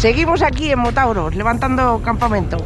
Seguimos aquí en Motauros, levantando campamento.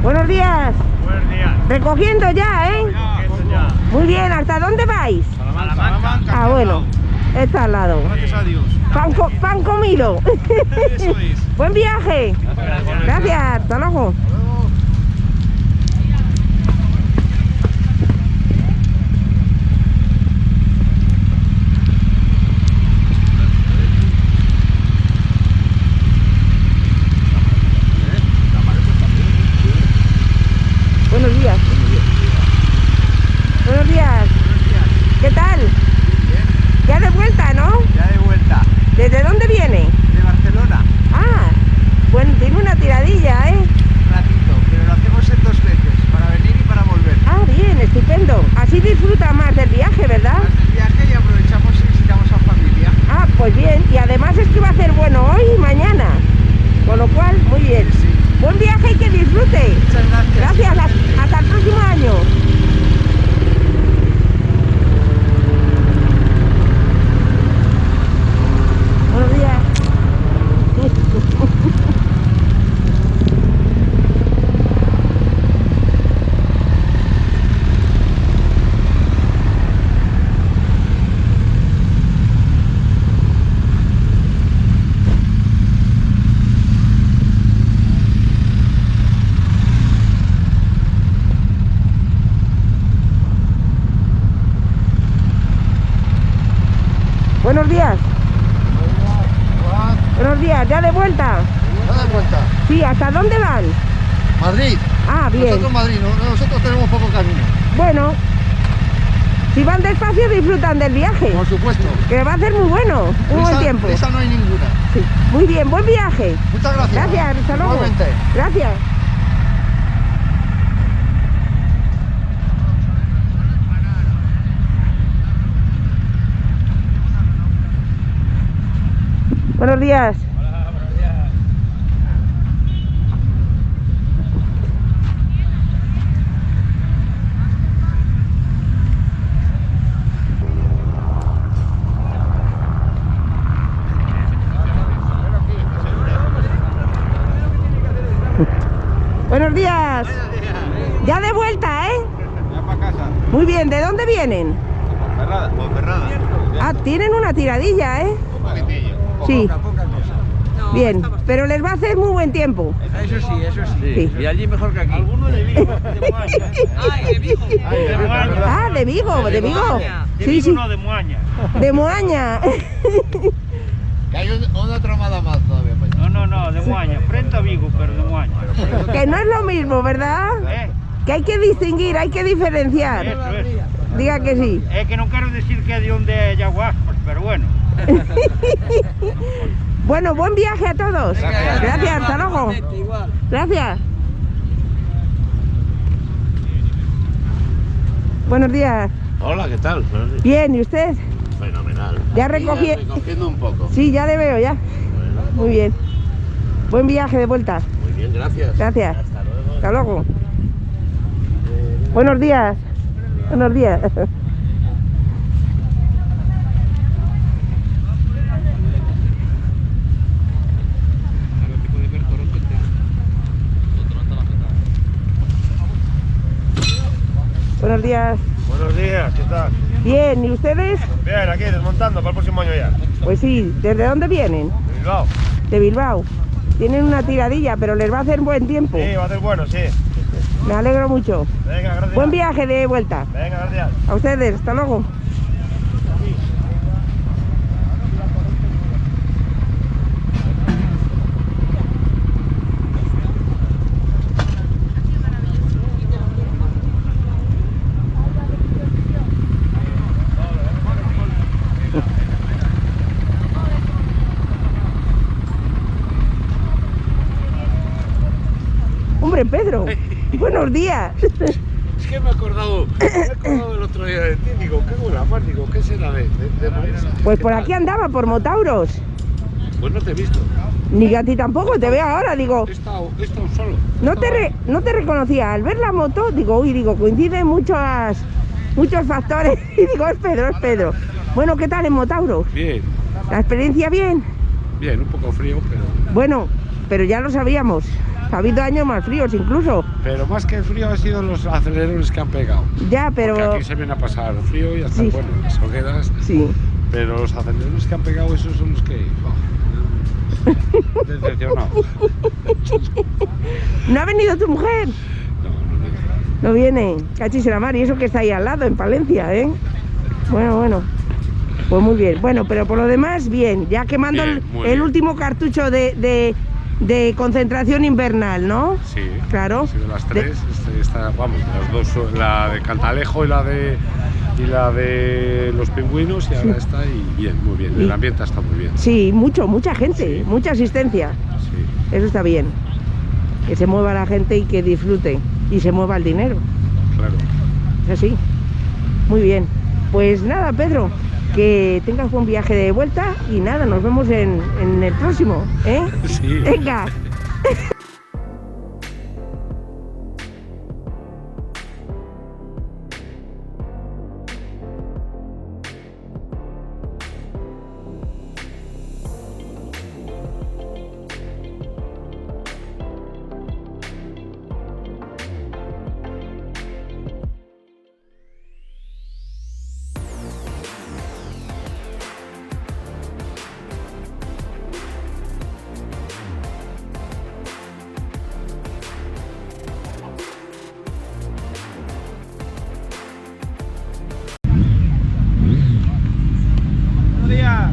Buenos días. Buenos días. Recogiendo ya, ¿eh? Ya. Muy bien, ¿hasta dónde vais? Salamanca. Ah, bueno, está al lado. Gracias a Dios. Pan comido. Eso es. Buen viaje. Gracias, hasta luego. Buenos días. Buenos días. ¿Qué tal? Ya de vuelta, ¿no? Ya de vuelta, ¿Desde dónde viene? de Barcelona, Ah, bueno, tiene una tiradilla, ¿eh? un ratito, pero lo hacemos en 2 veces, para venir y para volver. Ah, bien, estupendo. Así disfruta más del viaje, ¿verdad? Más del viaje y aprovechamos y visitamos a familia. Ah, pues bien. Y además es que va a hacer bueno hoy y mañana. Con lo cual, muy bien. Sí. Buen viaje y que disfrute. Muchas gracias. Gracias, hasta el próximo año. Buenos días. Buenos días. Buenos días, ¿ya de vuelta? Ya de vuelta. Sí, ¿hasta dónde van? Madrid. Ah, bien. Nosotros Madrid, nosotros tenemos poco camino. Bueno, si van despacio disfrutan del viaje, Por supuesto. que va a ser muy bueno, un buen tiempo. Prisa no hay ninguna. Sí. Muy bien, buen viaje. Muchas gracias. Gracias, hasta luego. Igualmente. Gracias. Buenos días. Hola, buenos días. Buenos días. Ya de vuelta, ¿eh? Ya para casa. Muy bien, ¿de dónde vienen? Ponferrada. Ah, tienen una tiradilla, ¿eh? Un poquitillo. Sí. Bien, pero les va a hacer muy buen tiempo. Eso sí, eso sí. Sí. Y allí mejor que aquí. Alguno de Vigo, de Moaña. De Moaña. Ah, de Vigo, de Vigo. De Sí, Vigo sí, no, de Moaña. de Moaña. Que hay una tramada más todavía para allá. No, de Moaña. Frente a Vigo, pero de Moaña. Que no es lo mismo, ¿verdad? Que hay que distinguir, hay que diferenciar. Eso. Diga que sí. Es que no quiero decir que de donde es Yaguaspas, pero bueno. Bueno, buen viaje a todos. Gracias, hasta luego. Gracias. Buenos días. Hola, ¿qué tal? Bien, ¿y usted? Fenomenal. Ya recogí. Recogiendo un poco. Sí, ya le veo ya. Bueno, Muy bien. Buen viaje de vuelta. muy bien, gracias. Gracias. Hasta luego. Hasta luego. Buenos días. Buenos días. Buenos días. Buenos días, ¿qué tal? Bien, ¿y ustedes? Bien, aquí desmontando para el próximo año ya. Pues sí, ¿desde dónde vienen? De Bilbao. De Bilbao. Tienen una tiradilla, pero les va a hacer buen tiempo. Sí, va a ser bueno, sí. Me alegro mucho. Venga, gracias. Buen viaje de vuelta. Venga, gracias. A ustedes, hasta luego. Pedro. Buenos días. Es que me he acordado el otro día de ti, digo, qué buena mar, digo, ¿qué será de Marisa? Pues por aquí andaba, por Motauros. Pues no te he visto. Ni a ti tampoco, te veo ahora, digo. He estado solo. No te reconocía. Al ver la moto, digo, coinciden muchos factores. Y digo, es Pedro. Bueno, ¿qué tal en Motauros? Bien, ¿La experiencia bien? bien, un poco frío, pero... Bueno, pero ya lo sabíamos. Ha habido años más fríos incluso. Pero más que el frío han sido los acelerones que han pegado. Ya, pero... Porque aquí se viene a pasar frío y hasta, Sí. bueno, las hogueras. Sí. Pero los acelerones que han pegado, esos son los que... Decepcionado. ¿No ha venido tu mujer? No, No viene. Cachis en la mar. Y eso que está ahí al lado, en Palencia, ¿eh? Bueno. Pues muy bien. Bueno, pero por lo demás, bien. Ya quemando Bien, muy el bien. último cartucho de concentración invernal, ¿no? Sí, Claro. sí, de las tres, vamos, las dos, la de Cantalejo y la de los pingüinos, y ahora está, y bien, muy bien, el ambiente está muy bien. Sí, mucha gente, Sí. mucha asistencia. Sí, Eso está bien. Que se mueva la gente y que disfrute. Y se mueva el dinero. claro. Es así. Muy bien. Pues nada, Pedro, que tengas buen viaje de vuelta y nada, nos vemos en el próximo, ¿eh? Sí. Venga.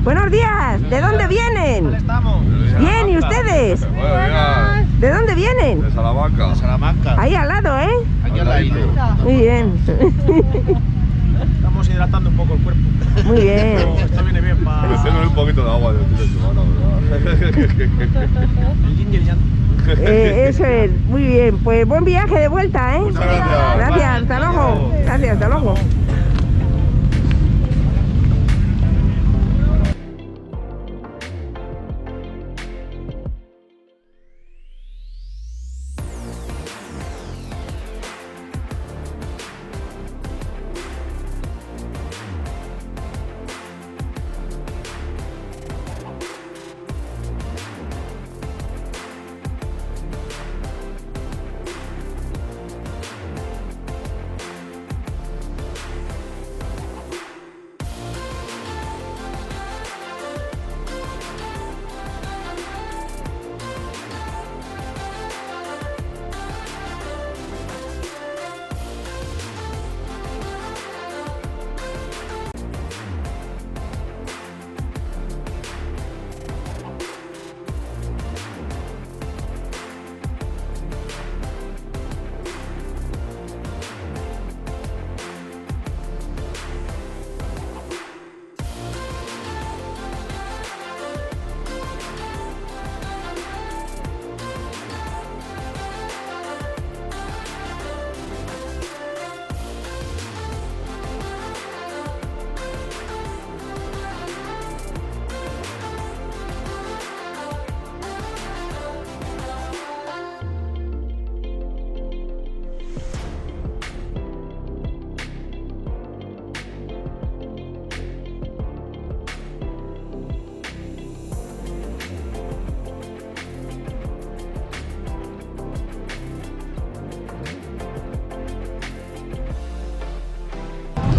Buenos días. ¿De dónde vienen? Estamos. Bien, ¿y ustedes? ¿De dónde vienen? De Salamanca. Salamanca. Ahí al lado, ¿eh? Aquí al ladito. Muy bien. Estamos hidratando un poco el cuerpo. Muy bien. Esto viene bien para Haciendo un poquito de agua de el yin y el yang. Eso es. Muy bien. Pues buen viaje de vuelta, ¿eh? Muchas gracias. Gracias. Hasta luego. Gracias. Hasta luego.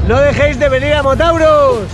No dejéis de venir a Motauros.